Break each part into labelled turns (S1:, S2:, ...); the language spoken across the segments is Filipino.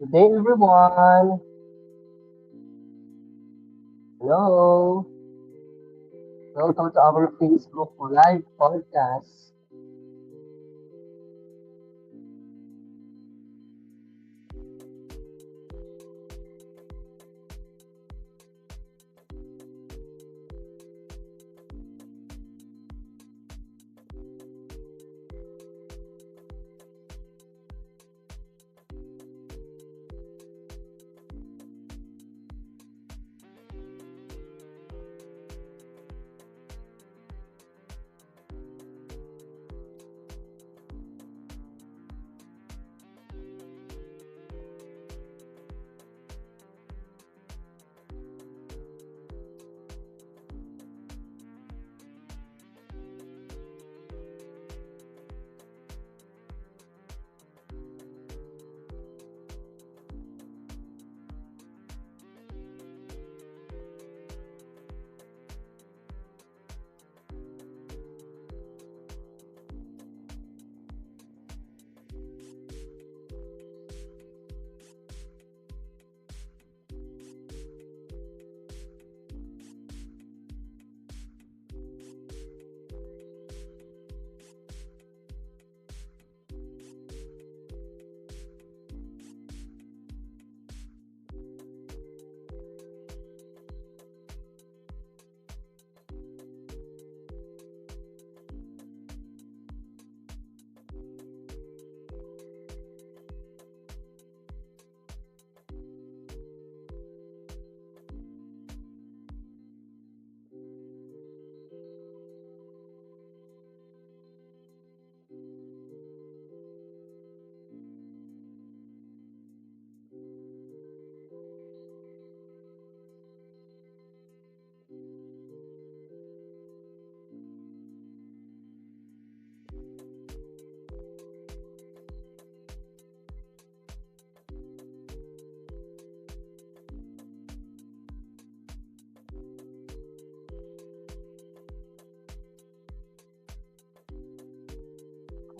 S1: Good day, everyone. Hello. Welcome to our Facebook Live podcast.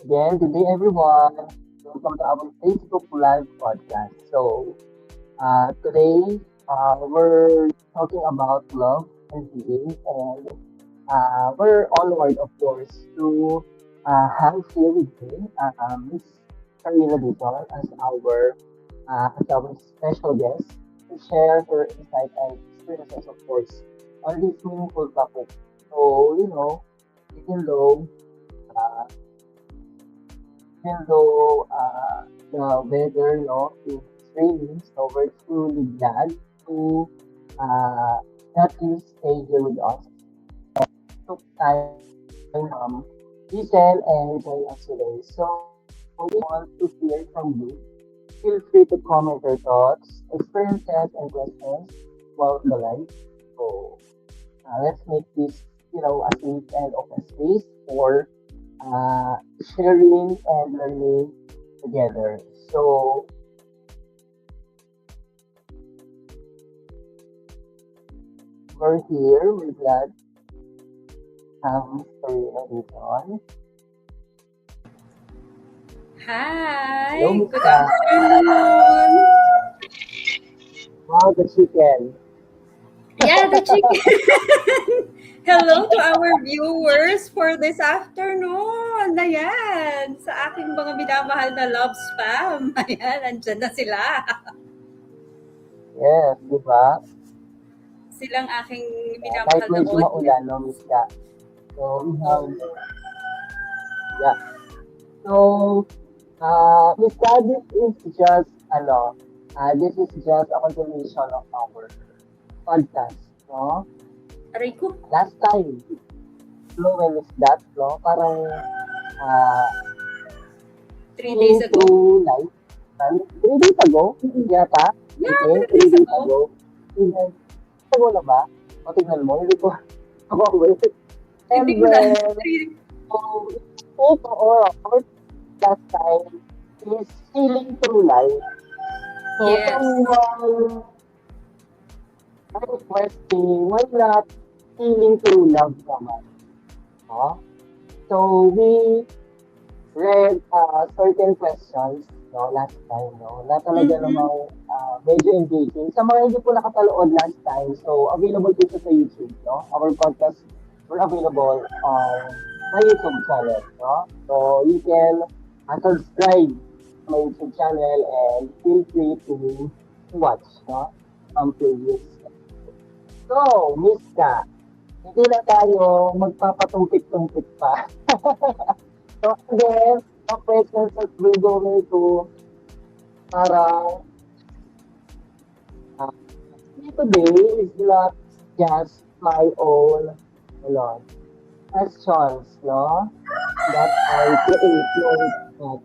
S1: Again, good day, everyone. Welcome to our Facebook Live podcast. Today, we're talking about love and healing, and we're honored, of course, to have here with me Miss Carmela Dizon as our special guest to share her insight and experiences, of course, on this meaningful topic. So, even though uh, the weather, is raining, so we're truly glad to uh, that you stay here with us. Took time, listen and join us today. So we want to hear from you. Feel free to comment your thoughts, experiences, and questions about the life. So let's make this, a safe and open space for uh, sharing and learning together. So we're here. We're glad to have Mr. Dizon. Hello,
S2: Hi, good
S1: Mr.
S2: afternoon.
S1: Wow, the chicken.
S2: Yeah, the chicken. Hello to our viewers for this afternoon. Ayan, sa aking mga minamahal na love spam. Ayan, andyan na sila.
S1: Yes, di ba?
S2: Silang aking
S1: Kahit
S2: minamahal na
S1: medyo
S2: audience.
S1: maulan, no, Miss Ka. So, we have, yeah. So, Miss Ka, this is just a continuation of our podcast, no?
S2: Aray ko,
S1: Last time, when is that, no? Parang, uh,
S2: 3 days
S1: feeling
S2: ago.
S1: through life. 3 days ago, yata. I
S2: Yeah,
S1: think,
S2: 3 days
S1: 3 days
S2: ago.
S1: ago. Even, ago na ba? O, tingnan mo, hindi ko, ako aware.
S2: Hindi
S1: And
S2: ko na.
S1: then, so, our last time is feeling through life. So,
S2: Yes.
S1: someone requesting, why not feeling through love naman? No? So, we read certain questions no, last time, no, na talaga
S2: Mhm.
S1: namang medyo engaging. Sa mga hindi po nakapanood last time, so available dito sa YouTube, no? Our podcast were available on my YouTube channel, no? So you can subscribe to my YouTube channel and feel free to watch, no? Previous. So, Miss Ka, hindi na tayo magpapatumpik-tumpik pa. So again, the questions that we're going to parang uh, today is not just my own ano, questions, no? That I create no, but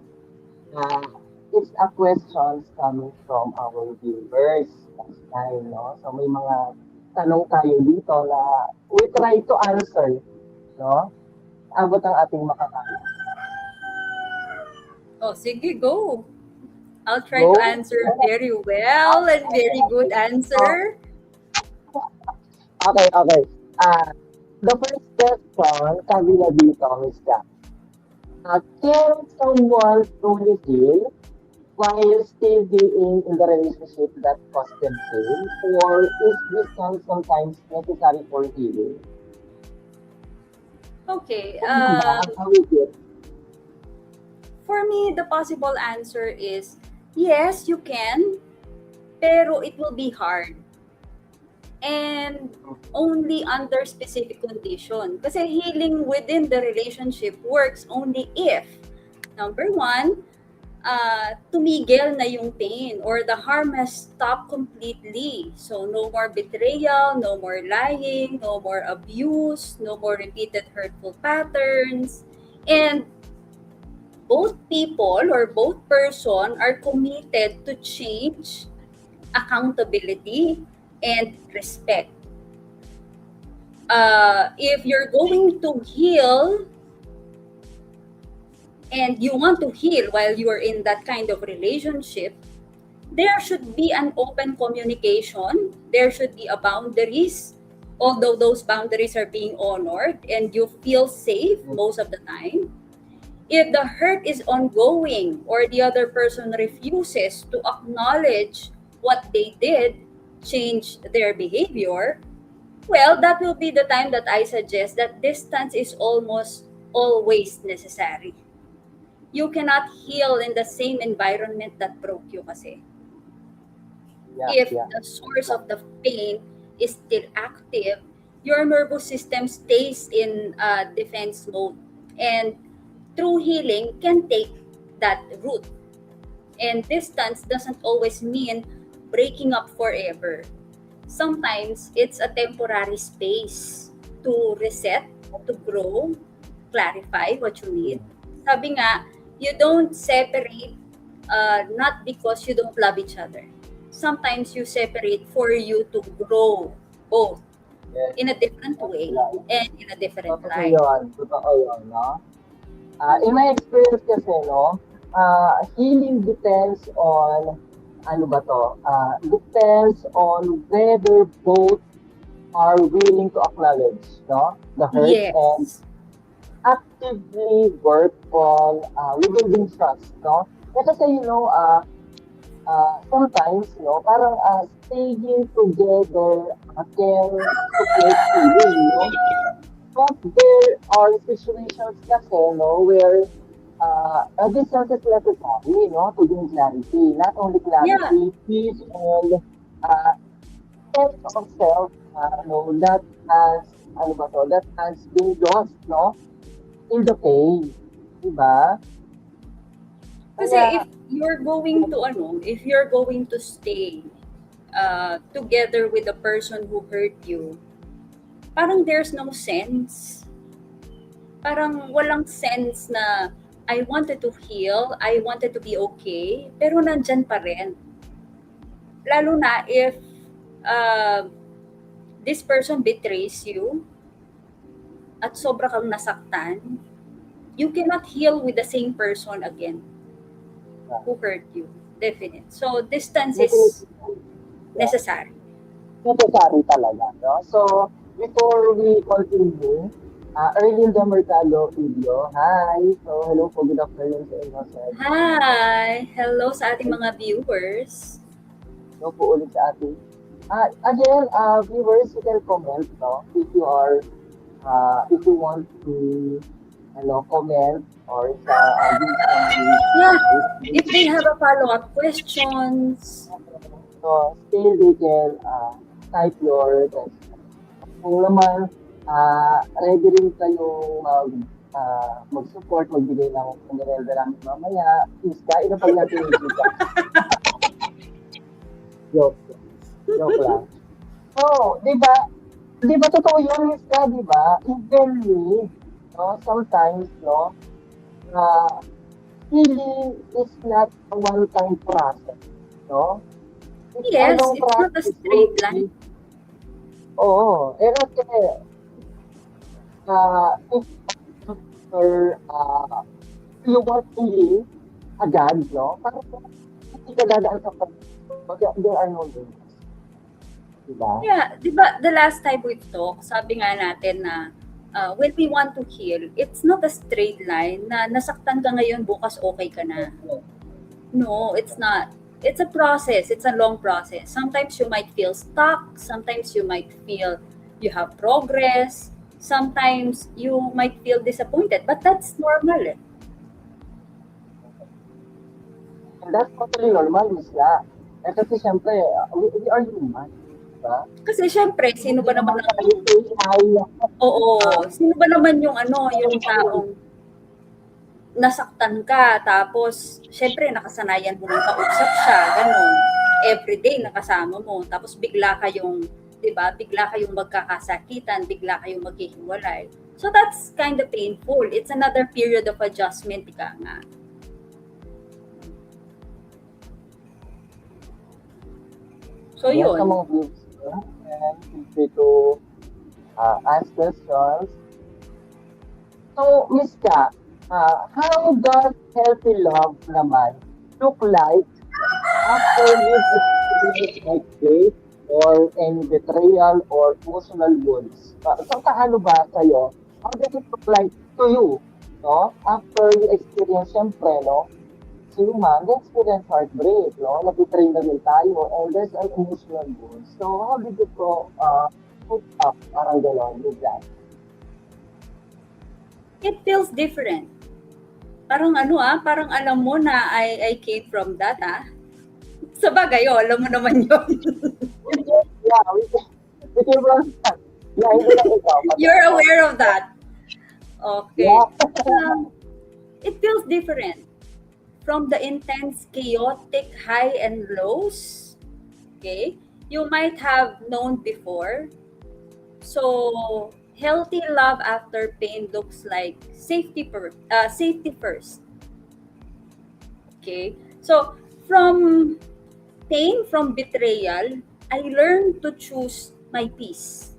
S1: uh, it's a questions coming from our viewers last time, no? So may mga tanong tayo dito na we try to answer, no? Abot ang ating makakaya.
S2: Oh, sige, go. I'll try to
S1: Go?
S2: answer very well and very good answer.
S1: Okay, okay. Ah, the first question, sabi na dito, Miss Jack. Can someone truly heal while still being in the relationship that caused them pain? Or is distance sometimes necessary for healing?
S2: Okay.
S1: Ikaw na ba? How is it?
S2: For me, the possible answer is yes, you can, pero it will be hard. And only under specific condition. Kasi healing within the relationship works only if, number one, tumigil na yung pain or the harm has stopped completely. So no more betrayal, no more lying, no more abuse, no more repeated hurtful patterns. And both people or both person are committed to change, accountability, and respect. If you're going to heal and you want to heal while you are in that kind of relationship, there should be an open communication. There should be a boundaries, although those boundaries are being honored and you feel safe most of the time. If the hurt is ongoing or the other person refuses to acknowledge what they did, change their behavior, well, that will be the time that I suggest that distance is almost always necessary. You cannot heal in the same environment that broke you kasi.
S1: Yeah,
S2: If
S1: yeah.
S2: the source of the pain is still active, your nervous system stays in defense mode. And true healing can take that route. And distance doesn't always mean breaking up forever. Sometimes it's a temporary space to reset, to grow, clarify what you need. Sabi nga, you don't separate not because you don't love each other. Sometimes you separate for you to grow both
S1: Yes,
S2: in a different
S1: that's
S2: way
S1: right.
S2: and in a different
S1: Totoo
S2: light.
S1: yun. Totoo yun, no? In my experience kasi, no, healing depends on, ano ba to? Depends on whether both are willing to acknowledge, no, the hurt and
S2: Yes.
S1: actively work on rebuilding trust, no? Kasi, sometimes, no, parang staying together can support healing, no? But there are situations kasi, no, where distance is necessary, no, to gain clarity. Not only
S2: Yeah.
S1: clarity, peace and uh, sense of self, no, that has, ano ba to, that has been lost, no, in the pain. Diba?
S2: Kasi
S1: Kaya,
S2: if you're going to stay together with the person who hurt you, parang there's no sense. Parang walang sense na I wanted to heal, I wanted to be okay, pero nandyan pa rin. Lalo na if uh, this person betrays you at sobra kang nasaktan, you cannot heal with the same person again who hurt you. Definite. So distance is
S1: definitely, yeah,
S2: necessary.
S1: necessary talaga, no? So, before we continue, Erlinda Mercado Video. Hi! So, hello po. Good afternoon sa inyo, sir.
S2: Hi! Hello sa ating mga viewers.
S1: Hello po ulit sa ating. Again, viewers, you can comment, no? If you want to, comment or give
S2: Yeah,
S1: some
S2: if they have a follow-up questions.
S1: so still they can type your question. Kung naman, ready rin kayong mag-support, magbigay ng pangyayari namin mamaya, please, inapag natin yung Gcash. Joke. Joke lang. So, di ba totoo yun, Iska, di ba? Even me, no, sometimes, no, healing is not a one-time process, no? It's a
S2: Yes,
S1: long
S2: it's not a
S1: process.
S2: straight line.
S1: Oo. Kasi, if or you want healing agad, no? Parang hindi ka dadaan sa there are no limits. Diba?
S2: Yeah, di ba the last time we talked, sabi nga natin na when we want to heal, it's not a straight line na nasaktan ka ngayon, bukas okay ka na. No, it's not. It's a process. It's a long process. Sometimes you might feel stuck. Sometimes you might feel you have progress. Sometimes you might feel disappointed. But that's normal.
S1: And that's totally normal, Isla. Kasi siyempre, we are human. Diba?
S2: Kasi syempre, sino ba naman
S1: ang...
S2: Oo, sino ba naman yung yung taong nasaktan ka, tapos syempre nakasanayan mo ng kausap siya, ganun. Everyday nakasama mo, tapos bigla kayong, 'di ba? Bigla kayong magkakasakitan, bigla kayong maghihiwalay. So that's kind of painful. It's another period of adjustment, ika nga. So yun.
S1: Some of you and feel free to ask questions. So, Miss Ka, how does healthy love naman look like after you've experienced like hate or any betrayal or emotional wounds? So, paano ba sa'yo? How does it look like to you? No? After you experience, syempre, no? Si human, they experience heartbreak, no? Nag-betray na rin tayo and there's an emotional wound. So, how did you put up parang gano'n with that?
S2: It feels different. Parang parang alam mo na I came from that, Sa bagay, alam mo naman yun.
S1: Yeah, we came from that. Yeah, hindi lang ikaw.
S2: You're aware of that. Okay.
S1: Yeah.
S2: It feels different. From the intense, chaotic high and lows, okay, you might have known before. So, healthy love after pain looks like safety first. Okay, so from pain, from betrayal, I learned to choose my peace.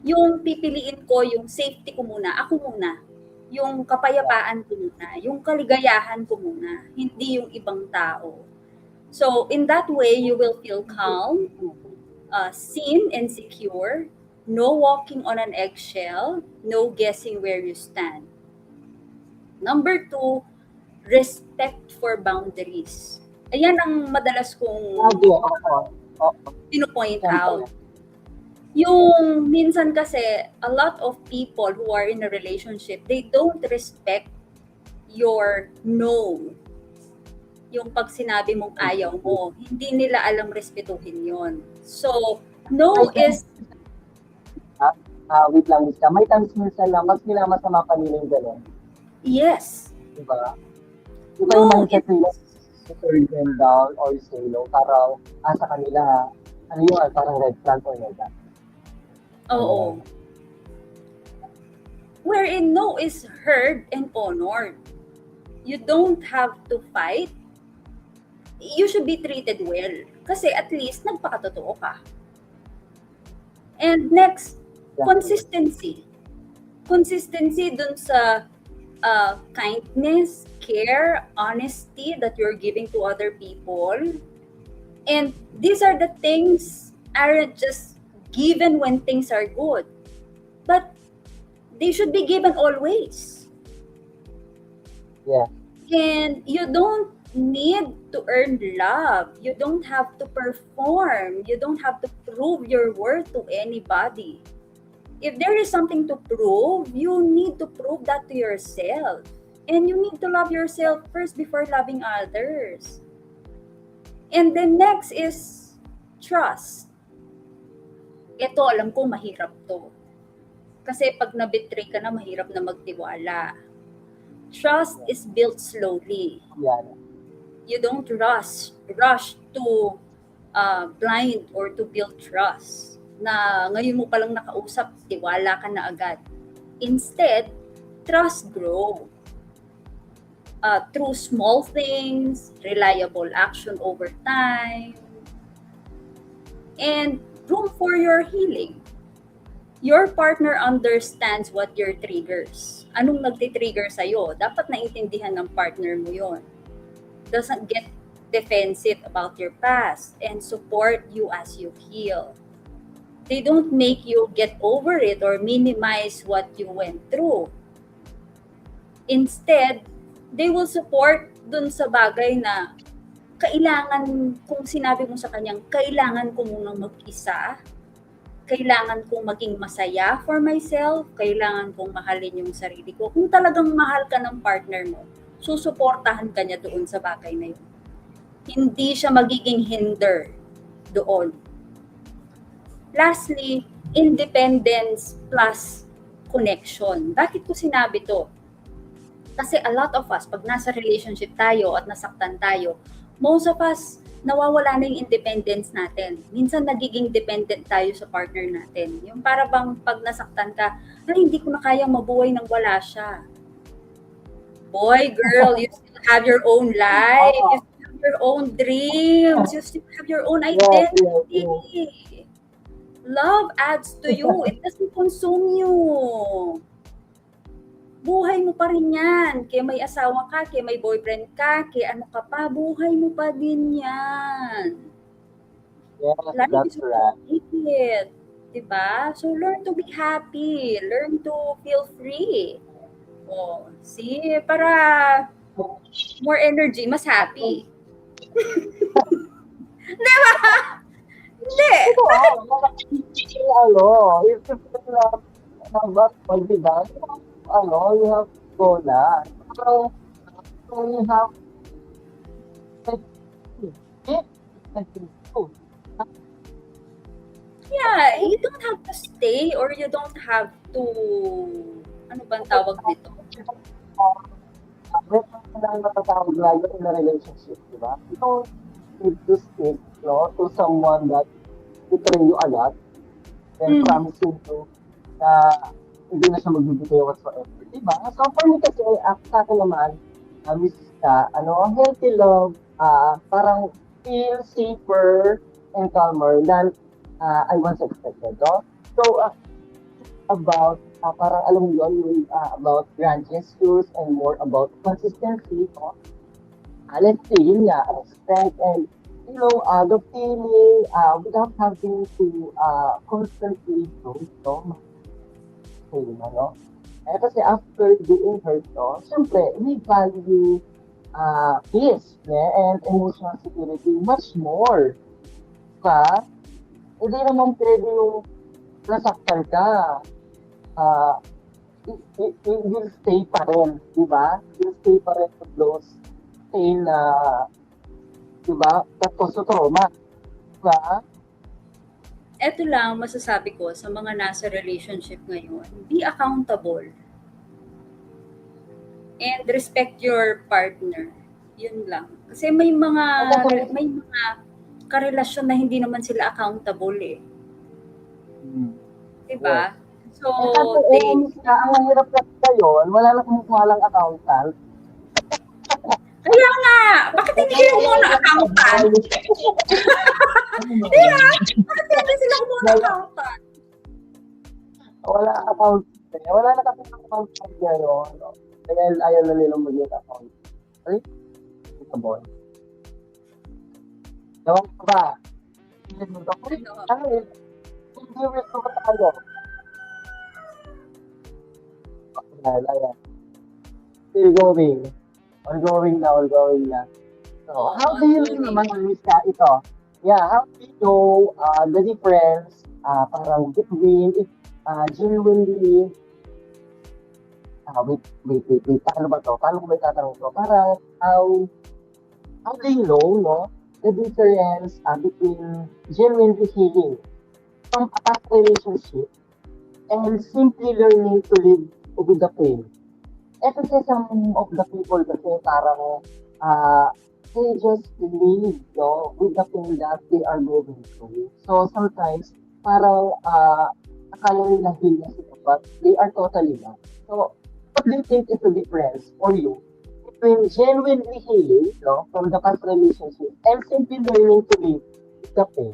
S2: Yung pipiliin ko, yung safety ko muna, ako muna. Yung kapayapaan ko muna, yung kaligayahan ko muna, hindi yung ibang tao. So, in that way, you will feel calm, seen and secure, no walking on an eggshell, no guessing where you stand. Number 2, respect for boundaries. Ayan ang madalas kong pinupoint out. Yung minsan kasi, a lot of people who are in a relationship, they don't respect your no. Yung pag sinabi mong ayaw mo, hindi nila alam respetuhin yon. So, no is...
S1: Wait lang, Miska. May times minsan na mas minamasama pa nila yung gano'n.
S2: Yes.
S1: Diba? Diba yung mindset nila, to turn them down or say no, parang sa kanila, parang red flag or like that.
S2: Oo. Wherein no is heard and honored. You don't have to fight. You should be treated well. Kasi at least nagpakatotoo ka. And next, consistency. Consistency dun sa kindness, care, honesty that you're giving to other people. And these are the things aren't just given when things are good. But they should be given always.
S1: Yeah.
S2: And you don't need to earn love. You don't have to perform. You don't have to prove your worth to anybody. If there is something to prove, you need to prove that to yourself. And you need to love yourself first before loving others. And then next is trust. Ito, alam ko mahirap to. Kasi pag nabetray ka na, mahirap na magtiwala. Trust is built slowly.
S1: Yeah.
S2: You don't rush to blind or to build trust na ngayon mo palang nakausap, tiwala ka na agad. Instead, trust grow through small things, reliable action over time, and room for your healing. Your partner understands what your triggers. Anong nagtitrigger sa'yo? Dapat naiintindihan ng partner mo yon. Doesn't get defensive about your past and support you as you heal. They don't make you get over it or minimize what you went through. Instead, they will support dun sa bagay na kailangan, kung sinabi mo sa kanyang, kailangan ko munang mag-isa, kailangan kong maging masaya for myself, kailangan kong mahalin yung sarili ko. Kung talagang mahal ka ng partner mo, susuportahan ka niya doon sa bagay na yun. Hindi siya magiging hinder doon. Lastly, independence plus connection. Bakit ko sinabi to? Kasi a lot of us, pag nasa relationship tayo at nasaktan tayo, most of us, nawawala na yung independence natin. Minsan nagiging dependent tayo sa partner natin. Yung para bang pag nasaktan ka, ay hindi ko na kayang mabuhay nang wala siya. Boy, girl, you still have your own life. You still have your own dreams. You still have your own identity. Love adds to you. It doesn't consume you. Buhay mo pa rin yan. Kaya may asawa ka, kaya may boyfriend ka, kaya ano ka pa, buhay mo pa din yan.
S1: Yes,
S2: Life
S1: that's
S2: is
S1: right.
S2: it. Diba? So learn to be happy. Learn to feel free. Oh, see, para more energy, mas happy. Diba? Hindi.
S1: Ito, if you feel about pagbigan, you have to go na. So you have
S2: Yeah, you don't have to stay or you don't have to, ano bang tawag dito?
S1: lang matatawag lalo in a relationship, di ba? You don't need to stick, to someone that betray you a lot and promising to na hindi na siya magbibigay whatsoever, di ba? So for me kasi, sa akin naman, Mrs. Ka, healthy love, parang feel safer and calmer than I once expected, no? So, about, parang alam mo yun, yung about grand gestures and more about consistency, no? Let's say, yun nga, respect and, the feeling without having to constantly go, no? Kasi after doing her to, syempre, we value peace and emotional security much more. Ka, hindi naman pwede yung nasaktan ka. It will stay pa rin, di ba? Will stay pa rin to those pain na, di ba? That cause of trauma. Di ba?
S2: Eto lang masasabi ko sa mga nasa relationship ngayon, be accountable. And respect your partner. Yun lang. Kasi may mga karelasyon na hindi naman sila accountable eh. Diba? So,
S1: ang hirap na yun, wala na kung walang accountant.
S2: Kaya nga, bakit hindi kayo muna accountant? Diba? Bakit hindi sila muna accountant?
S1: Wala accountant. Wala na kasi accountant ngayon. Dahil ayaw na nilang maging accountant. Ay, ito boy. Ewan ko ba? Hindi mo ito. Hindi mo ito ba tayo? Ayan, ayan. Still going. Ongoing na. So, how do you
S2: Ongoing.
S1: naman Miska ito? Yeah, how do you know the difference parang between genuinely wait, paano ba to? Paano ko ba itatanong to? Parang how do you know, no, the difference between genuinely healing from a past relationship and simply learning to live with the pain? Kasi some of the people kasi parang uh, they just live, no, with the pain that they are going through. So sometimes parang akala nila heal na sila but they are totally not. So what do you think is the difference for you between genuinely healing, no, from the past relationship and simply learning to live with the pain?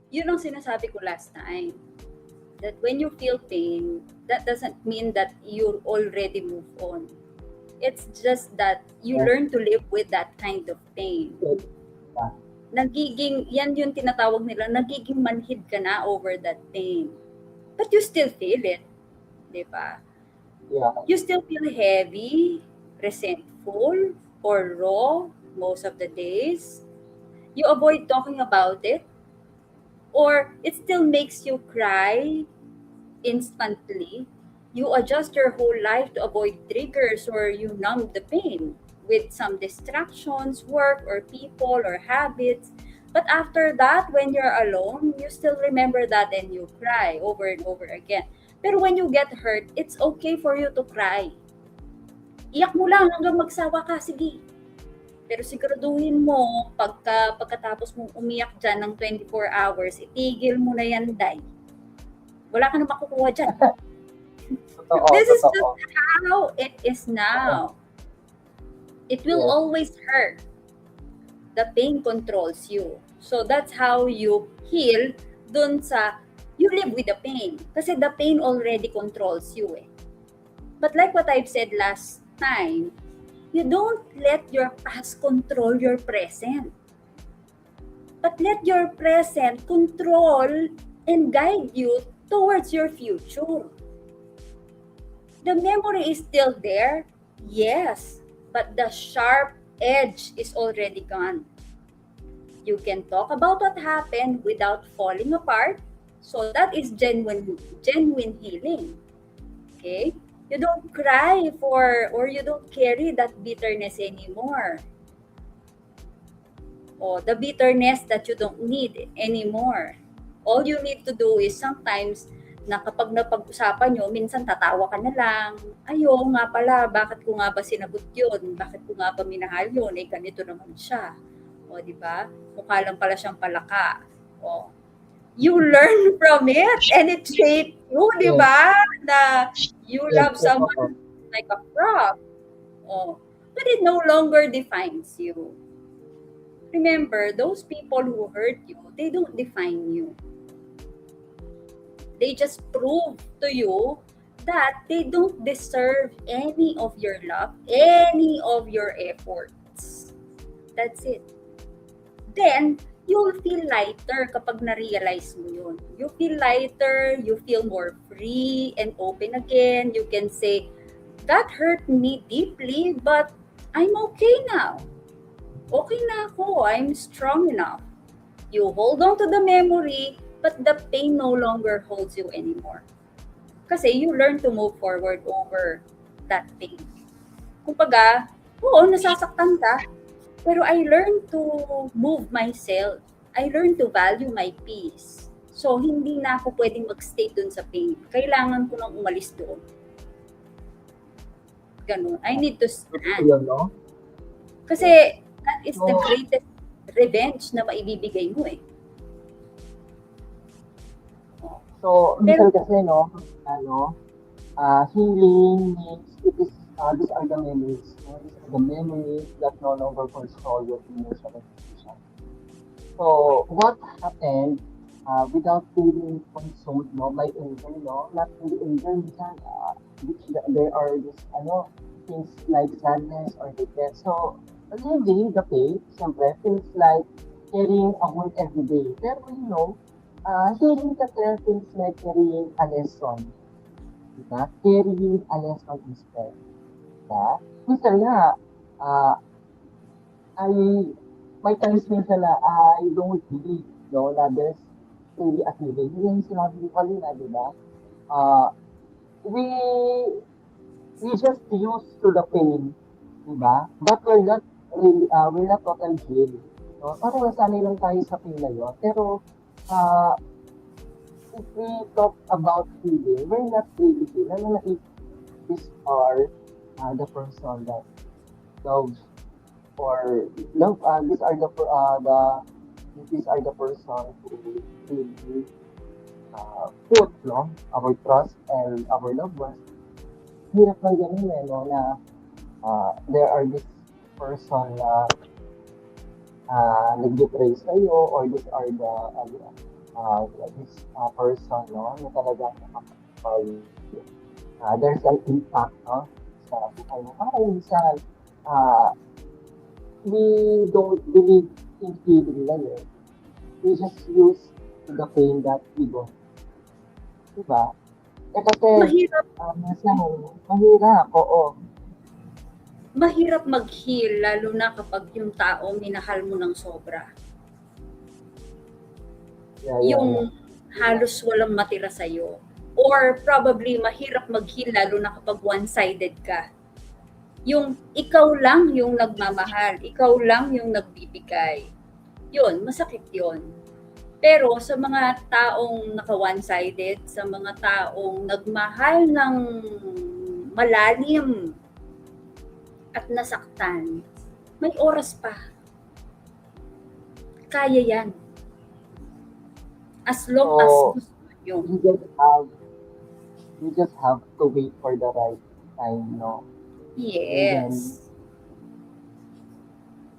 S2: Yun ang sinasabi ko last time. That when you feel pain, that doesn't mean that you already move on. It's just that you
S1: Yeah.
S2: learn to live with that kind of pain.
S1: Yeah.
S2: Yan yung tinatawag nila, nagiging manhid ka na over that pain. But you still feel it. Di ba?
S1: Yeah.
S2: You still feel heavy, resentful, or raw most of the days. You avoid talking about it. Or it still makes you cry instantly. You adjust your whole life to avoid triggers or you numb the pain with some distractions, work or people or habits. But after that, when you're alone, you still remember that and you cry over and over again. Pero when you get hurt, it's okay for you to cry. Iyak mo lang hanggang magsawa ka, sige. Pero siguraduhin mo, pagkatapos mong umiyak dyan ng 24 hours, itigil mo na yan, Day. Wala ka na makukuha dyan.
S1: Totoo,
S2: This is
S1: totoo.
S2: just how it is now. It will
S1: Yes.
S2: always hurt. The pain controls you. So that's how you heal dun sa, you live with the pain. Kasi the pain already controls you eh. But like what I've said last time, you don't let your past control your present. But let your present control and guide you towards your future. The memory is still there, yes, but the sharp edge is already gone. You can talk about what happened without falling apart, so that is genuine healing. Okay? You don't cry for or you don't carry that bitterness anymore. Or the bitterness that you don't need anymore. All you need to do is sometimes na kapag napag-usapan nyo, minsan tatawa ka na lang. Ayo nga pala, bakit ko nga ba sinagot yun? Bakit ko nga ba minahal yun? Eh, ganito naman siya. O, di ba? Mukha lang pala siyang palaka. O, you learn from it and it shaped you, di ba? Na you love someone like a frog. O, but it no longer defines you. Remember, those people who hurt you, they don't define you. They just prove to you that they don't deserve any of your love, any of your efforts. That's it. Then, you'll feel lighter kapag na-realize mo yun. You feel lighter, you feel more free and open again. You can say, that hurt me deeply, but I'm okay now. Okay na ako, I'm strong enough. You hold on to the memory, but the pain no longer holds you anymore. Kasi you learn to move forward over that pain. Kumbaga, oo, nasasaktan ka, pero I learn to move myself. I learn to value my peace. So, hindi na ako pwedeng mag-stay dun sa pain. Kailangan ko nang umalis doon. Ganun. I need to stand.
S1: Yun, no?
S2: Kasi that is the greatest revenge na maibibigay mo eh.
S1: So, minsan kasi, no, healing means these are the memories. No? These are the memories that no longer control your emotional condition. So, what happened without feeling consumed, no, by anger, no? Not really anger, minsan, there are just, things like sadness or regret. So, living the pain, siyempre, feels like carrying a wound every day. Pero, healing kasi feels like carrying a lesson. diba? Carrying a lesson instead. Diba? Minsan nga, ah, I, may times minsan na I don't believe, no, na there's truly a healing. Yun yung sinabi ko kanina, di ba? Uh, we, we just used to the pain, di ba? But we're not totally healed. No? Parang nasanay lang tayo sa pain na yun. Pero, uh, if we talk about healing, we're not really healed. Lalo na if these are the person that loves or love, these are the person who really put, no, our trust and our loved ones. Hirap lang ganun eh, no, na there are this person na nag-betray sa'yo or these are the this person, no, na talagang there's an impact, no, sa buhay mo. Parang minsan, uh, we don't believe in healing lang eh. We just use the pain that we go. Diba? Eh kasi,
S2: Mahirap,
S1: minsan, mahirap, oo.
S2: mahirap mag-heal lalo na kapag yung tao minahal mo ng sobra.
S1: Yeah, yeah,
S2: Yung halos walang matira sa'yo. Or probably mahirap mag-heal lalo na kapag one-sided ka. Yung ikaw lang yung nagmamahal, ikaw lang yung nagbibigay. Yun, masakit yun. Pero sa mga taong naka one-sided, sa mga taong nagmahal ng malalim at nasaktan, may oras pa. Kaya yan. As long as
S1: So,
S2: gusto nyo.
S1: you just have to wait for the right time, no?
S2: Yes.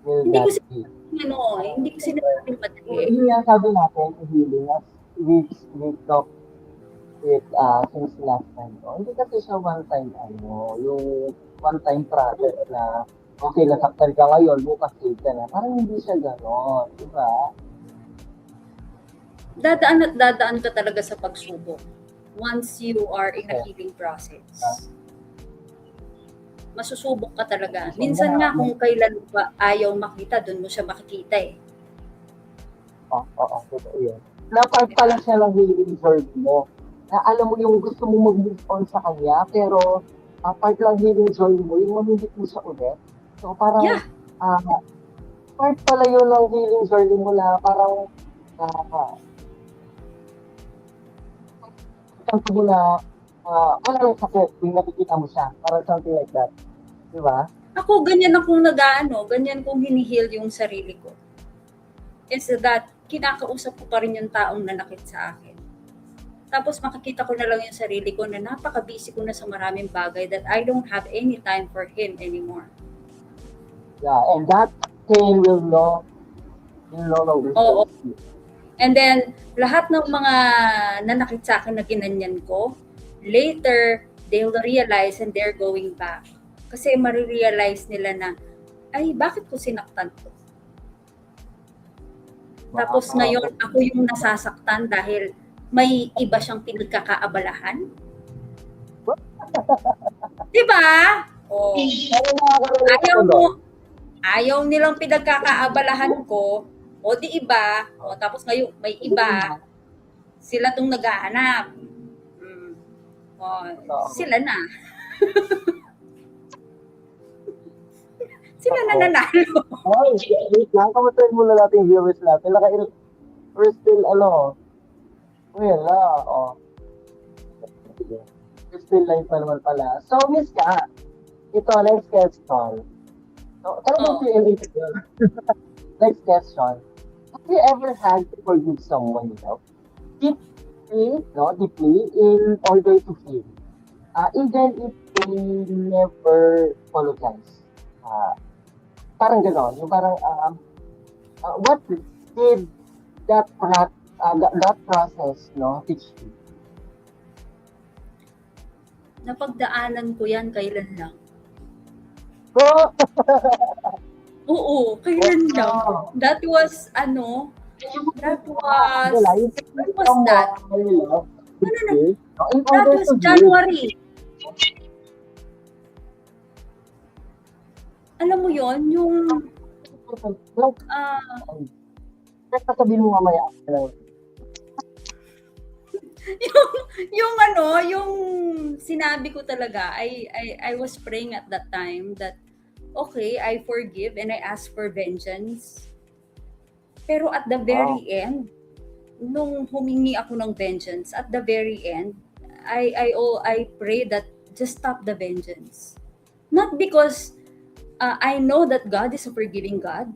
S1: Will
S2: Hindi ko
S1: that be?
S2: hindi ko sinasabing madali.
S1: Yun nga sabi natin, healing, as we talk it since last time, no? Hindi kasi siya one-time, yung one-time process na, okay, nasaktan ka ngayon, bukas save ka na. Parang hindi siya gano'n, di ba?
S2: Dadaan at dadaan ka talaga sa pagsubok once you are in a healing process. Masusubok ka talaga. Minsan nga kung kailan ba ayaw makita, doon mo siya makikita eh.
S1: Oo, totoo yun. Na part pala siya ng healing journey mo. Na alam mo yung gusto mo mag-move on sa kanya, pero part lang healing journey mo, yung mamimit mo siya ulit. So parang,
S2: Yeah.
S1: part pala yun ng healing journey mo na parang, tanto mo na, wala lang sakit kung nakikita mo siya. Parang something like that. Di ba?
S2: Ako, ganyan akong ganyan kong hinihil yung sarili ko. Is that, kinakausap ko pa rin yung taong nanakit sa akin. Tapos makikita ko na lang yung sarili ko na napaka-busy ko na sa maraming bagay that I don't have any time for him anymore.
S1: Yeah, and that pain will no longer
S2: Oo.
S1: serve you.
S2: And then, lahat ng mga nanakit sa akin na ginanyan ko, later, they'll realize and they're going back. Kasi marirealize nila na, ay, bakit ko sinaktan to? Tapos ngayon, ako yung nasasaktan dahil may iba siyang pinagkakaabalahan. Diba? Oh. Ayaw nilang pinagkakaabalahan ko, o di iba, o tapos ngayon may iba, sila tong naghahanap. Sila na. Sila na nanalo.
S1: Wait lang, kamustahin muna natin yung viewers natin. We're still, we're still live pa naman pala. So, Miss Ka, ito, next question. So, talagang creative yun. Next question. Have you ever had to forgive someone you love? Deeply in order to heal? Even if they never apologize. Parang gano'n. Yung parang, what did that process, no, teach you?
S2: Napagdaanan ko yan kailan lang.
S1: Oh!
S2: Oo, kailan lang. That was, when was that? No.
S1: In
S2: That
S1: order
S2: was
S1: to give.
S2: January. Alam mo yon yung ah,
S1: Sasabihin mo mamaya.
S2: yung sinabi ko talaga, I was praying at that time that okay, I forgive and I ask for vengeance. Pero at the very end, nung humingi ako ng vengeance, at the very end, I pray that just stop the vengeance. Not because I know that God is a forgiving God.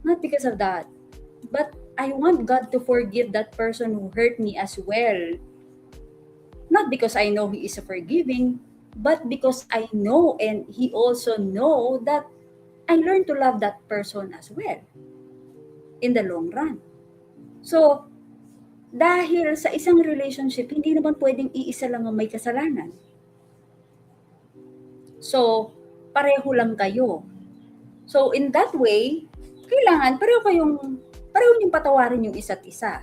S2: Not because of that. But I want God to forgive that person who hurt me as well. Not because I know He is a forgiving, but because I know and He also know that I learned to love that person as well in the long run. So, dahil sa isang relationship, hindi naman pwedeng iisa lang ang may kasalanan. So, pareho lang kayo. So, in that way, kailangan pareho niyong patawarin yung isa't isa.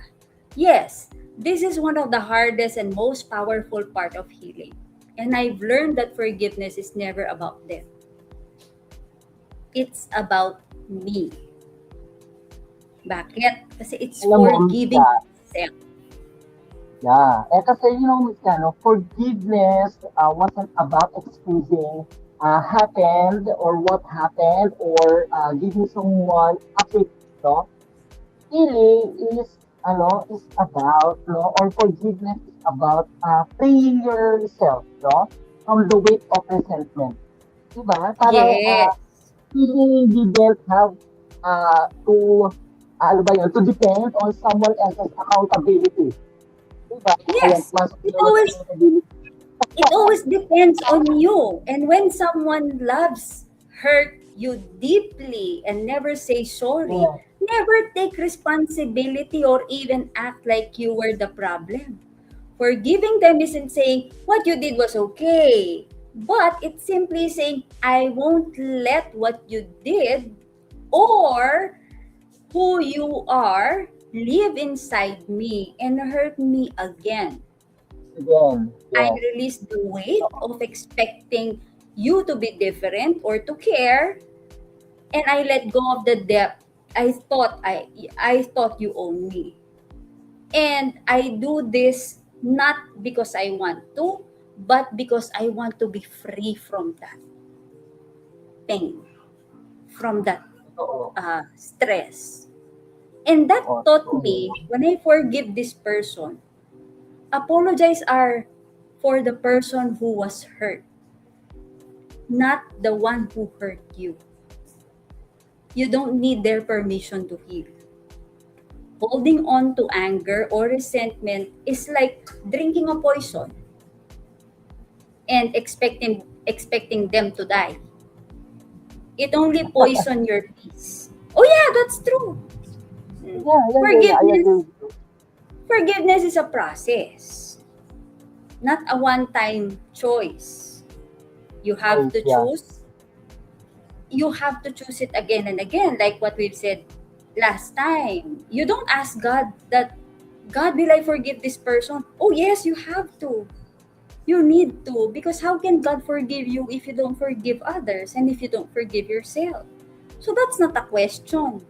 S2: Yes, this is one of the hardest and most powerful part of healing. And I've learned that forgiveness is never about them. It's about me. Bakit? Kasi it's forgiving myself.
S1: Yeah. Kasi forgiveness wasn't about excusing happened or what happened or giving someone a fix, no? Healing is about, or forgiveness is about freeing yourself, no? From the weight of resentment. Diba? Parang
S2: Yes.
S1: healing didn't have to depend on someone else's accountability. Diba?
S2: Yes. It always depends on you. And when someone loves, hurt you deeply and never say sorry, never take responsibility or even act like you were the problem. Forgiving them isn't saying what you did was okay, but it's simply saying I won't let what you did or who you are live inside me and hurt me again. I release the weight of expecting you to be different or to care, and I let go of the debt I thought you owe me. And I do this not because I want to, but because I want to be free from that pain, from that stress. And that taught me, when I forgive this person, apologize are for the person who was hurt, not the one who hurt you. You don't need their permission to heal. Holding on to anger or resentment is like drinking a poison and expecting them to die. It only poison your peace. Oh yeah, that's true. Forgiveness is a process, not a one-time choice. You have to choose. You have to choose it again and again, like what we've said last time. You don't ask God that, God, will I forgive this person? Oh yes, you have to. You need to, because how can God forgive you if you don't forgive others and if you don't forgive yourself? So that's not a question.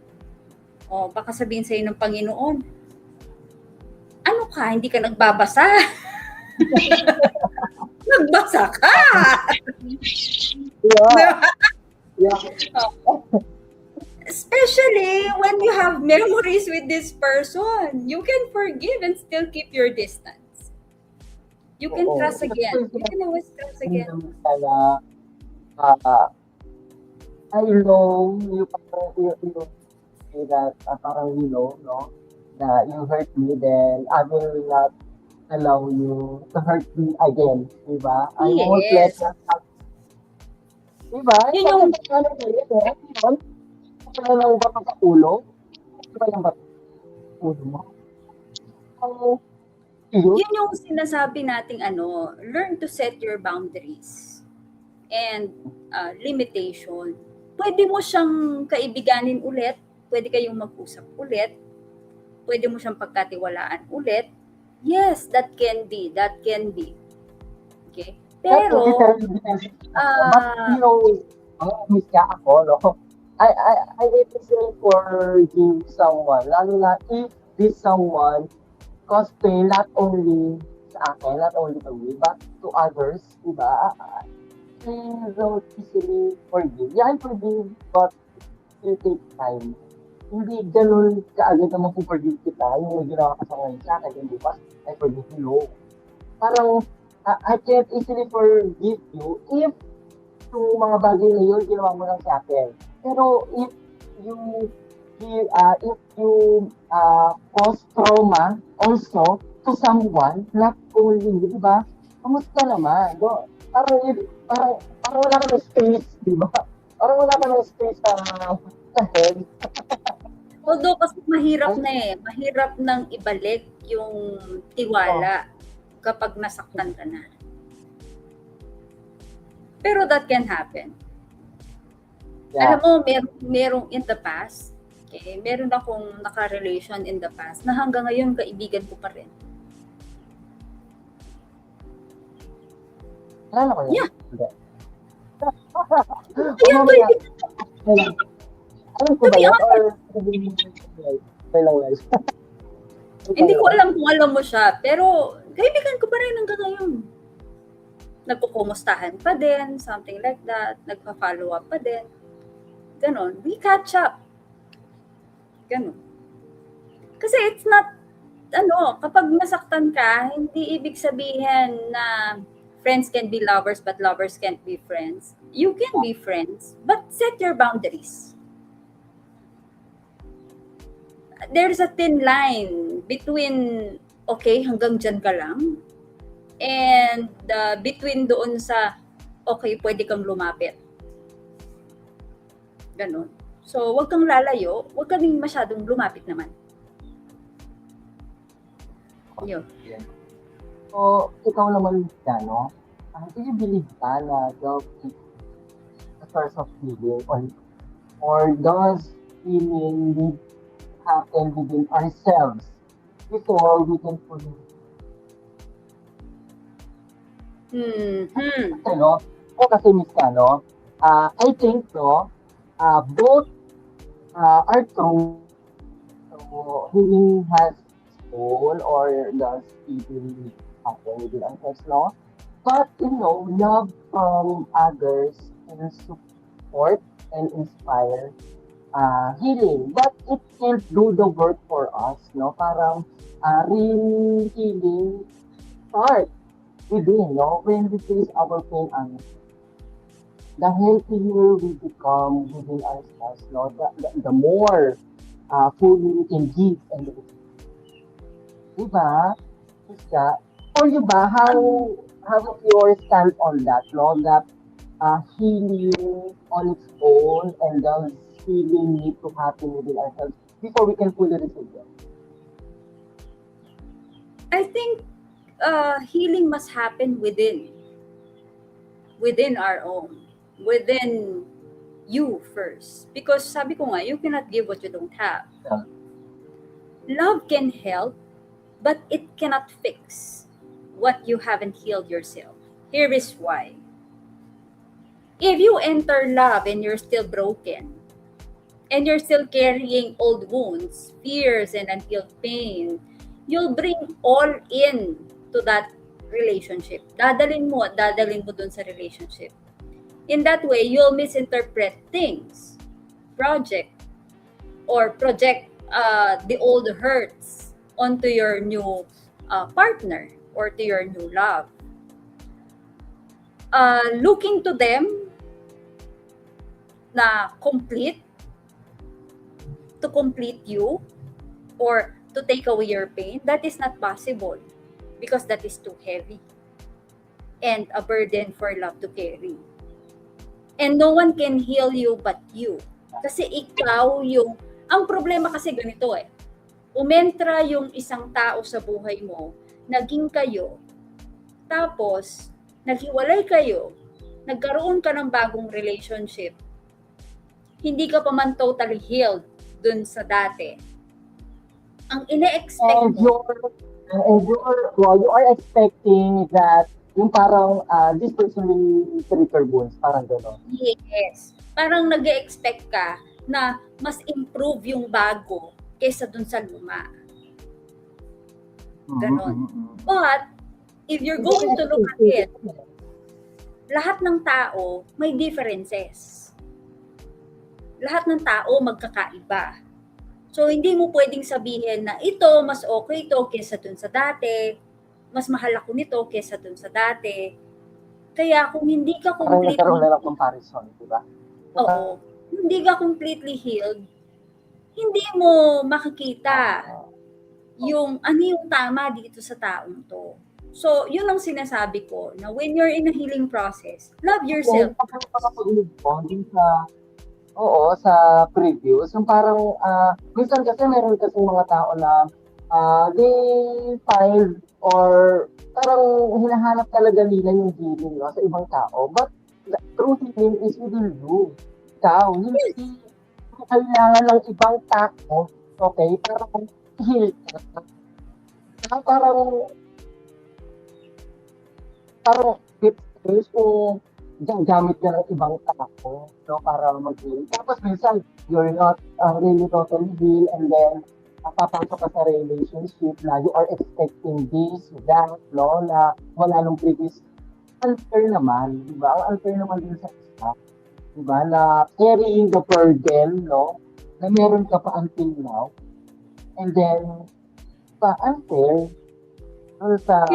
S2: O baka sabihin sa'yo ng Panginoon, ano ka, hindi ka nagbabasa? Nagbasa ka! Especially when you have memories with this person, you can forgive and still keep your distance. You can trust again. You can always trust again.
S1: I know you say that parang no, that you hurt me, then I will not allow you to hurt me again, diba? I won't let that happen. Diba?
S2: Yun yung
S1: ng bato sa ulo. Diba yung bato sa ulo mo?
S2: Yun yung sinasabi nating learn to set your boundaries and limitation. Pwede mo siyang kaibiganin ulit, pwede kayong mag-usap ulit, pwede mo siyang pagkatiwalaan ulit, Yes, that can be. That can be. Okay?
S1: That will be
S2: Pero,
S1: very depends. But
S2: ah,
S1: miss ka ako, no? I easily forgive someone, lalo na if this someone caused pain not only sa akin, not only to me, but to others, di ba? I don't easily forgive. Yeah, I forgive, but it will take time. Hindi ganun kaagad na mapu-forgive kita, yung may ginawa ka sa ngayon sa akin, yung bukas, I forgive you. No. Parang, I can't easily forgive you if yung mga bagay na yun, ginawa mo lang sa akin. Pero you, if you cause trauma also to someone, not only, di ba? Kamusta naman? Do, parang wala ka ng space, di ba? Parang wala ka ng space sa head.
S2: although kasi mahirap
S1: Ay,
S2: na eh. Mahirap nang ibalik yung tiwala kapag nasaktan ka na. Pero that can happen. Alam
S1: yeah.
S2: mo, merong in the past, okay, meron akong naka-relation in the past na hanggang ngayon kaibigan ko pa rin.
S1: Kilala ko yun?
S2: Yeah.
S1: Hindi.
S2: Ayan,
S1: Mamaya,
S2: kaibigan.
S1: alam ko
S2: To
S1: ba
S2: be
S1: yun?
S2: honest,
S1: Or may lang live?
S2: hindi ko alam kung alam mo siya, pero kaibigan ko pa rin hanggang ngayon. Nagkukumustahan pa din, something like that. Nagpa-follow up pa din. Ganon. We catch up. Ganon. Kasi it's not, kapag nasaktan ka, hindi ibig sabihin na friends can be lovers but lovers can't be friends. You can be friends, but set your boundaries. There's a thin line between, okay, hanggang dyan ka lang, and between doon sa, okay, pwede kang lumapit. Ganon. So, wag kang lalayo, wag ka rin masyadong lumapit naman. Yun.
S1: So, ikaw naman, no? Do you believe ka na love is a source of healing? Or does healing need to happen within ourselves before we can fully
S2: Mm-hmm.
S1: no? O kasi miss ka, no? I think, no, both are true. So, healing has its own or does healing happen within ourselves, no? But, love from others can support and inspire healing. But it can't do the work for us, no? Parang real healing starts within, no? When we face our pain and the healthier we become within ourselves, no? The more fully we can give and receive. Diba? Iska? For you ba, how of your stand on that, no? That healing on its own and does healing need to happen within ourselves before we can fully receive it?
S2: I think healing must happen within our own, within you first. Because sabi ko nga, you cannot give what you don't have.
S1: Yeah.
S2: Love can help, but it cannot fix what you haven't healed yourself. Here is why. If you enter love and you're still broken, and you're still carrying old wounds, fears, and unhealed pain, you'll bring all in to that relationship. Dadalin mo dun sa relationship. In that way, you'll misinterpret things, project the old hurts onto your new partner or to your new love. Looking to them na to complete you or to take away your pain, that is not possible because that is too heavy and a burden for love to carry. And no one can heal you but you. Kasi ikaw ang problema kasi ganito umentra yung isang tao sa buhay mo, naging kayo, tapos naghiwalay kayo, nagkaroon ka ng bagong relationship, hindi ka pa man totally healed dun sa dati. Ang ine-expect
S1: And
S2: mo,
S1: And you are expecting that yung parang this person will treat your wounds, parang gano'n.
S2: Yes. Parang nag-e-expect ka na mas improve yung bago kaysa dun sa luma. Ganon. But, if you're going to look at it, lahat ng tao may differences. Lahat ng tao magkakaiba. So, hindi mo pwedeng sabihin na ito, mas okay ito kaysa dun sa dati, mas mahal ako nito kaysa dun sa dati. Kaya kung hindi ka
S1: Parang
S2: completely...
S1: nagkaroon na lang comparison, di ba?
S2: Oo. Hindi ka completely healed, hindi mo makikita yung ano yung tama dito sa taong to. So, yun ang sinasabi ko, na when you're in a healing process, love yourself.
S1: Din sa sa previous, yung parang minsan kasi meron kasi mga tao na they find or parang hinahanap talaga nila yung healing sa ibang tao. But the true healing is within you. Ikaw, hindi kailangan ng ibang tao, okay, para heal ka. Parang tips kung gagamit ka ng ibang tao, no, para mag-heal. Tapos minsan, you're not really totally healed, and then papasok ka sa relationship na you are expecting this, that, no, na wala nung previous. Unfair naman, di ba? Ang unfair naman din sa isa, di ba, na carrying the burden, no, na meron ka pa until now, and then, unfair, sa...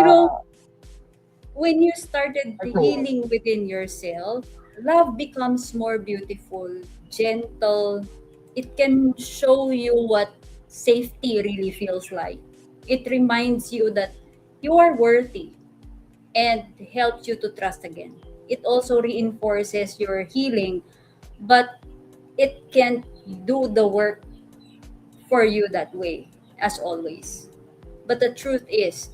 S2: When you started the healing within yourself, love becomes more beautiful, gentle. It can show you what safety really feels like. It reminds you that you are worthy and helps you to trust again. It also reinforces your healing, but it can't do the work for you that way, as always. But the truth is,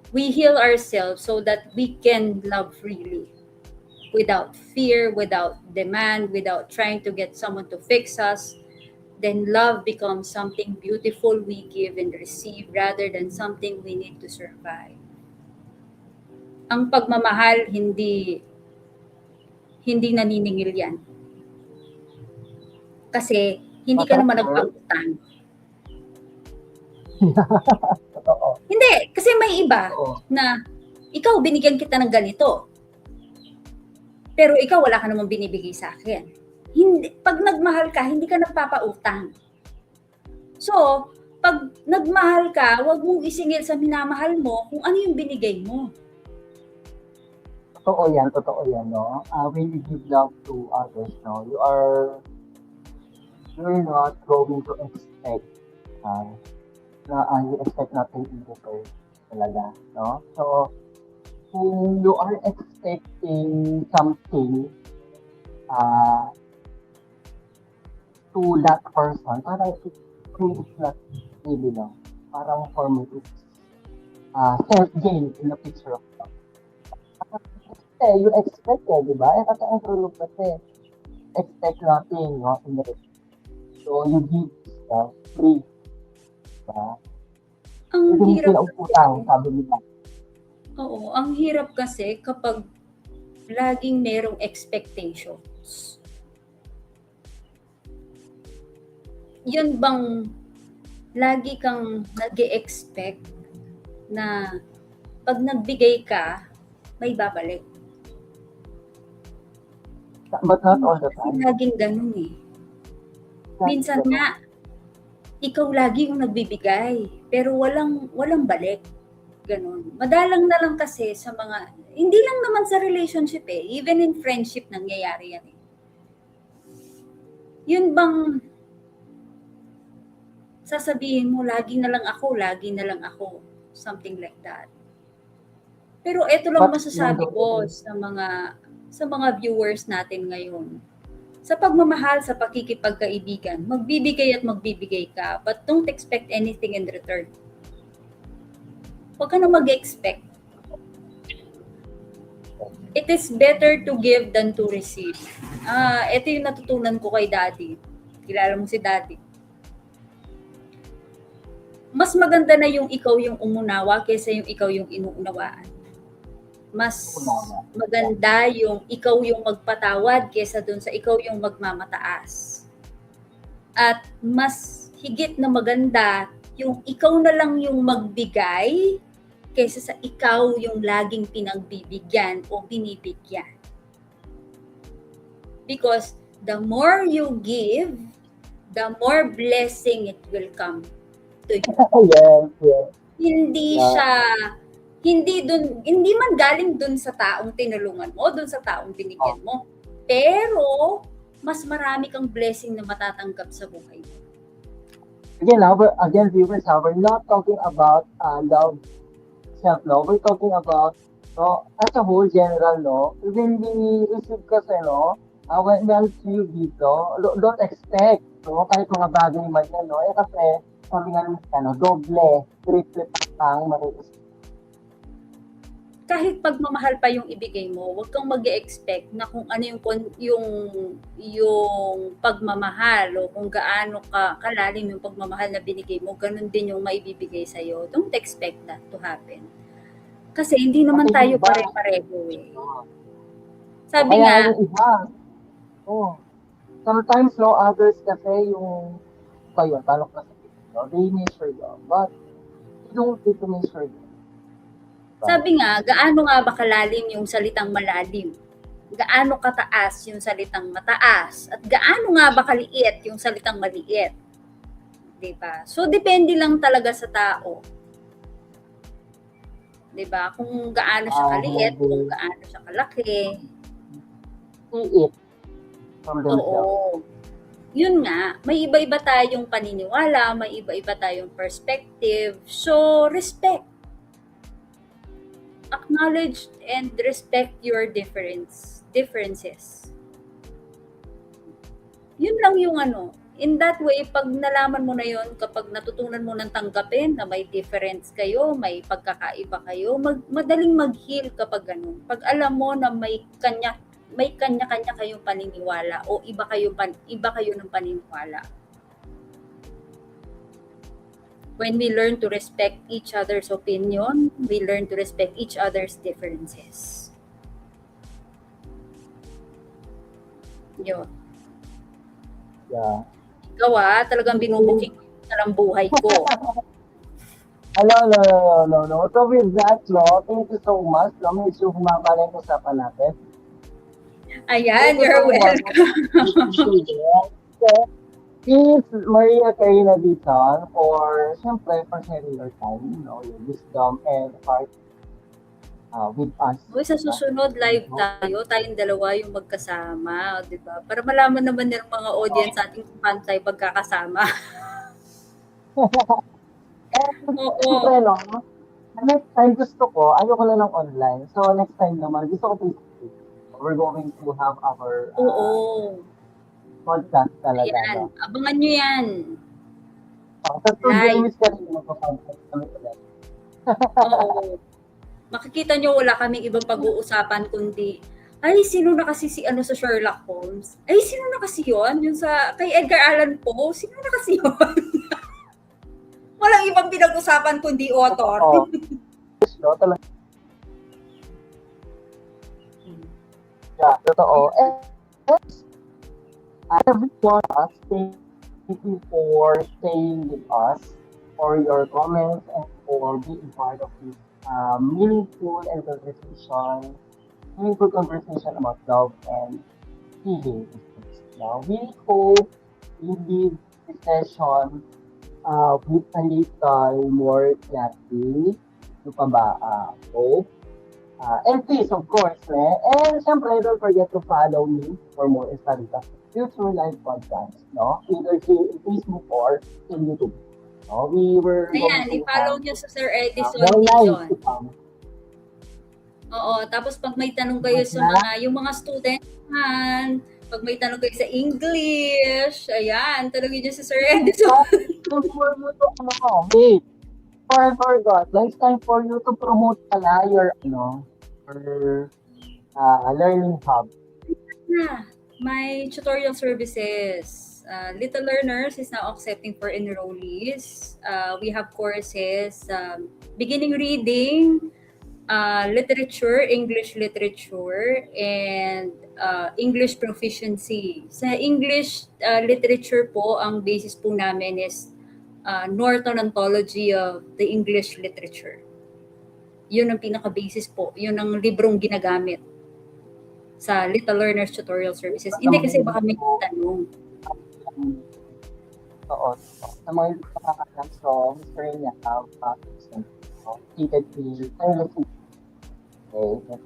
S2: we heal ourselves so that we can love freely, without fear, without demand, without trying to get someone to fix us. Then love becomes something beautiful we give and receive rather than something we need to survive. Ang pagmamahal, hindi naniningil yan. Kasi hindi ka naman nagpangutang. Hindi, kasi may iba na ikaw binigyan kita ng ganito. Pero ikaw wala ka namang binibigay sa akin. Hindi, pag nagmahal ka, hindi ka nagpapautang. So, pag nagmahal ka, wag mong isingil sa minamahal mo kung ano yung binigay mo.
S1: Totoo yan, no? When you give love to others, no, you're not going to expect na you expect nothing in return talaga, no? So, kung you are expecting something to that person, parang it's not really, no? Parang for me, it's self-gain in the picture of love. You expect di ba? Kasi ang true kasi, expect nothing, no? In return. So, you give free.
S2: Ang hirap
S1: utang, sabi nila.
S2: Oo, ang hirap kasi kapag laging merong expectations. Yun bang lagi kang nag-e-expect na pag nagbigay ka, may babalik?
S1: But not all the time.
S2: Laging ganun eh. Minsan nga, ikaw lagi yung nagbibigay, pero walang balik. Ganun. Madalang na lang kasi sa mga, hindi lang naman sa relationship eh, even in friendship nangyayari yan eh. Yun bang sasabihin mo, lagi na lang ako, something like that. Pero eto lang masasabi ko sa mga viewers natin ngayon. Sa pagmamahal, sa pakikipagkaibigan, magbibigay at magbibigay ka, but don't expect anything in return. Huwag ka na mag-expect. It is better to give than to receive. Ito yung natutunan ko kay Daddy. Kilala mo si Daddy. mas maganda na yung ikaw yung umunawa kaysa yung ikaw yung inuunawaan. Mas
S1: Unawa.
S2: maganda yung ikaw yung magpatawad kaysa dun sa ikaw yung magmamataas. At mas higit na maganda yung ikaw na lang yung magbigay kaysa sa ikaw yung laging pinagbibigyan o binibigyan. Because the more you give, the more blessing it will come to you.
S1: Yes.
S2: Hindi
S1: Yeah.
S2: siya, hindi man galing dun sa taong tinulungan mo, dun sa taong binigyan mo. Pero, mas marami kang blessing na matatanggap sa buhay mo.
S1: Again, viewers, we're not talking about love, self-love. We're talking about, no, as a whole, general, no, when we receive kasi, no, when you give, no, don't expect, no, kahit mga bagay man yan, no, kasi, sabi nga naman, doble, triple ang marireceive.
S2: Kahit pagmamahal pa yung ibigay mo, huwag kang mag-expect na kung ano yung pagmamahal o kung gaano kalalim yung pagmamahal na binigay mo, ganun din yung maibibigay sa'yo. Don't expect that to happen. Kasi hindi naman tayo pare-pareho eh. Sabi nga,
S1: yung iba, sometimes, no, others kasi yung, paano kasi, no, they measure you, but you don't need to measure you.
S2: sabi nga, gaano nga ba kalalim yung salitang malalim? Gaano kataas yung salitang mataas? At gaano nga ba kaliit yung salitang maliit? Diba? So, depende lang talaga sa tao. Diba? Kung gaano siya kaliit, kung gaano siya kalaki.
S1: See it from themselves.
S2: Oo. Yun nga, may iba-iba tayong paniniwala, may iba-iba tayong perspective. So, respect. Acknowledge and respect your differences. Yun lang yung ano. In that way, pag nalaman mo na yun, kapag natutunan mo ng tanggapin na may difference kayo, may pagkakaiba kayo, madaling mag-heal kapag ganun. Pag alam mo na may kanya-kanya kayong paniniwala o iba kayo ng paniniwala. When we learn to respect each other's opinion, we learn to respect each other's differences. Yun.
S1: Yeah.
S2: Ikaw talagang binubuking na lang buhay ko.
S1: No. So with that, no, thank you so much. No, medyo humaba na yung usapan natin.
S2: Ayan, you're welcome.
S1: Please, Maria Karina Dizon, for sharing your time, your wisdom and heart with us.
S2: Uy, sa susunod live tayong dalawa yung magkasama, di ba? Para malaman naman ng mga audience sa ating pantay pagkakasama. Oo.
S1: No? Next time gusto ko, ayoko na ng online. So next time naman, gusto ko face-to-face. We're going to have our podcast talaga.
S2: Ayan, abangan nyo yan.
S1: Sa 2 days kasi magpa-podcast kami ulit.
S2: Oo. Makikita nyo wala kaming ibang pag-uusapan kundi, ay, sino na kasi si sa Sherlock Holmes? Ay, sino na kasi yun? Yung kay Edgar Allan Poe, sino na kasi yun? Walang ibang pinag-usapan kundi author.
S1: No, talaga. Yeah, totoo. Everyone, thank you for staying with us, for your comments, and for being part of this meaningful conversation about love and healing. Now, we hope you leave this session with a little more clarity, hope, and peace, of course. And syempre, don't forget to follow me for more Estarita future live podcasts, no? Either here in Facebook or in YouTube. No? We were
S2: Ayan, i-follow nyo sa Sir Edison
S1: Dizon.
S2: Oo, tapos pag may tanong kayo sa yung mga student pag may tanong kayo sa English, ayan, tanongin nyo sa Sir Edison.
S1: Wait, I forgot. It's time for you to promote your learning hub.
S2: My tutorial services. Little Learners is now accepting for enrollees. We have courses, beginning reading, literature, English literature, and English proficiency. Sa English literature po, ang basis po namin is Norton Anthology of the English Literature. Yun ang pinaka-basis po. Yun ang librong ginagamit sa Little Learners Tutorial Services. Hindi kasi baka may tanong.
S1: Oo. Sa mga hindi nakakalam, so, Mr. niya, seated tirelessly. Okay.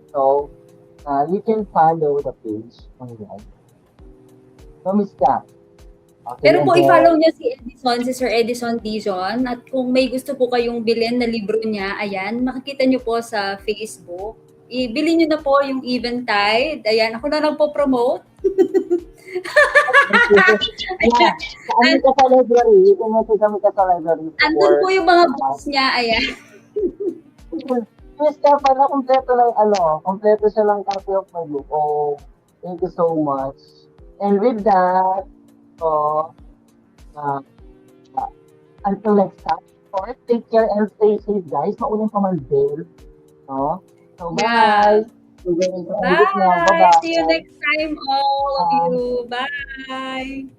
S1: So, you can follow the page online. So, Miss Ka. Okay,
S2: Pero po,
S1: and then,
S2: i-follow niyo si Edison, si Sir Edison Dizon. At kung may gusto po kayong bilhin na libro niya, ayan, makikita niyo po sa Facebook. Ibili niyo na po yung Eventide. Ayan, ako na lang po promote.
S1: yeah, ano ka sa library? Kung kami ka sa library.
S2: Andun po yung mga books niya, ayan.
S1: Miss Ka, pala kompleto siya lang copy of my book. Oh, thank you so much. And with that, until next time, take care and stay safe, guys. Maunang pamandil. No? So, bye!
S2: Yeah. Bye! See you next time, all of you. Bye!